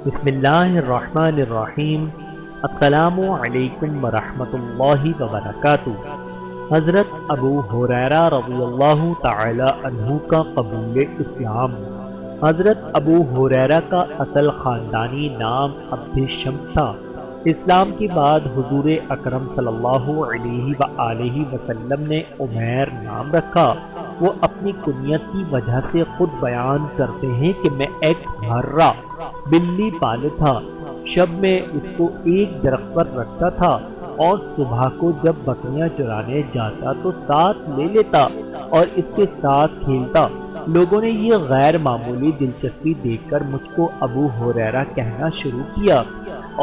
بسم اللہ الرحمن الرحیم۔ السلام علیکم ورحمۃ اللہ وبرکاتہ۔ حضرت ابو ہریرہ رضی اللہ تعالی عنہ کا قبول اسلام۔ حضرت ابو ہریرہ کا اصل خاندانی نام عبد شمس تھا۔ اسلام کے بعد حضور اکرم صلی اللہ علیہ وآلہ وسلم نے عمیر نام رکھا۔ وہ اپنی کنیت کی وجہ سے خود بیان کرتے ہیں کہ میں ایک ہرہ بلی پالے تھا۔ شب میں اس کو ایک درخت پر رکھتا تھا اور صبح کو جب بکریاں چرانے جاتا تو ساتھ لے لیتا اور اس کے ساتھ کھیلتا۔ لوگوں نے یہ غیر معمولی دلچسپی دیکھ کر مجھ کو ابو ہریرہ کہنا شروع کیا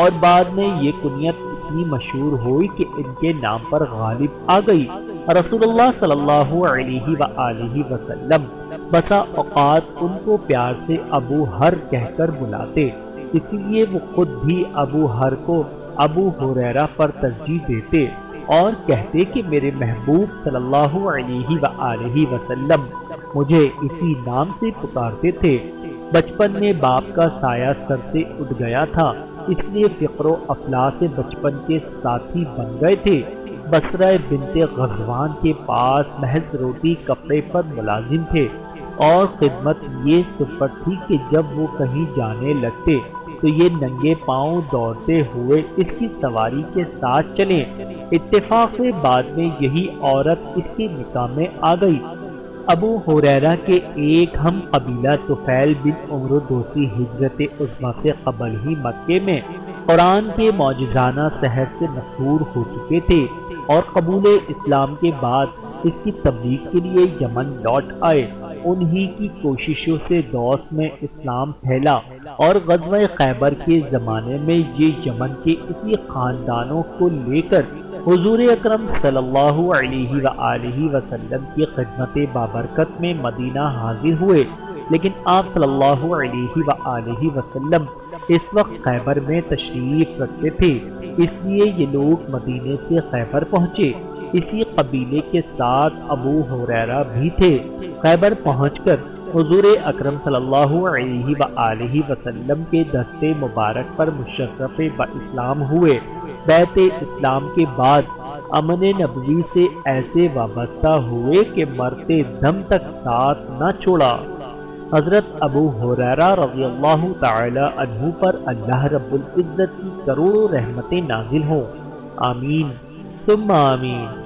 اور بعد میں یہ کنیت اتنی مشہور ہوئی کہ ان کے نام پر غالب آ گئی۔ رسول اللہ صلی اللہ علیہ وآلہ وسلم بسا اوقات ان کو پیار سے ابو ہر کہہ کر بلاتے، اس لیے وہ خود بھی ابو ہر کو ابو ہریرہ پر ترجیح دیتے اور کہتے کہ میرے محبوب صلی اللہ علیہ وآلہ وسلم مجھے اسی نام سے پکارتے تھے۔ بچپن میں باپ کا سایہ سر سے اٹھ گیا تھا، اس لیے فقر و افلاح سے بچپن کے ساتھی بن گئے تھے۔ بصرہ بنت غزوان کے پاس محض روٹی کپڑے پر ملازم تھے اور خدمت یہ صفت تھی کہ جب وہ کہیں جانے لگتے تو یہ ننگے پاؤں دوڑتے ہوئے اس کی سواری کے ساتھ چلیں۔ اتفاق سے بعد میں یہی عورت اس کے نکاح میں آ گئی۔ ابو ہریرہ کے ایک ہم قبیلہ طفیل بن عمرو دوسی ہجرت عظمیٰ سے قبل ہی مکے میں قرآن کے معجزانہ سحر سے مسحور ہو چکے تھے اور قبول اسلام کے بعد اس کی تبلیغ کے لیے یمن لوٹ آئے۔ انہی کی کوششوں سے دوس میں اسلام پھیلا اور غزوہ خیبر کے زمانے میں یہ یمن کے اسی خاندانوں کو لے کر حضور اکرم صلی اللہ علیہ وآلہ وسلم کی خدمت بابرکت میں مدینہ حاضر ہوئے، لیکن آپ صلی اللہ علیہ وآلہ وسلم اس وقت خیبر میں تشریف رکھتے تھے، اس لیے یہ لوگ مدینے سے خیبر پہنچے۔ اسی قبیلے کے ساتھ ابو ہریرہ بھی تھے۔ خیبر پہنچ کر حضور اکرم صلی اللہ علیہ وآلہ وسلم کے دستے مبارک پر مشرف اسلام ہوئے۔ بیعت اسلام کے بعد امن نبوی سے ایسے وابستہ ہوئے کہ مرتے دم تک ساتھ نہ چھوڑا۔ حضرت ابو ہریرہ رضی اللہ تعالی عنہ پر اللہ رب العزت کی کروڑوں رحمتیں نازل ہوں، آمین ثم آمین۔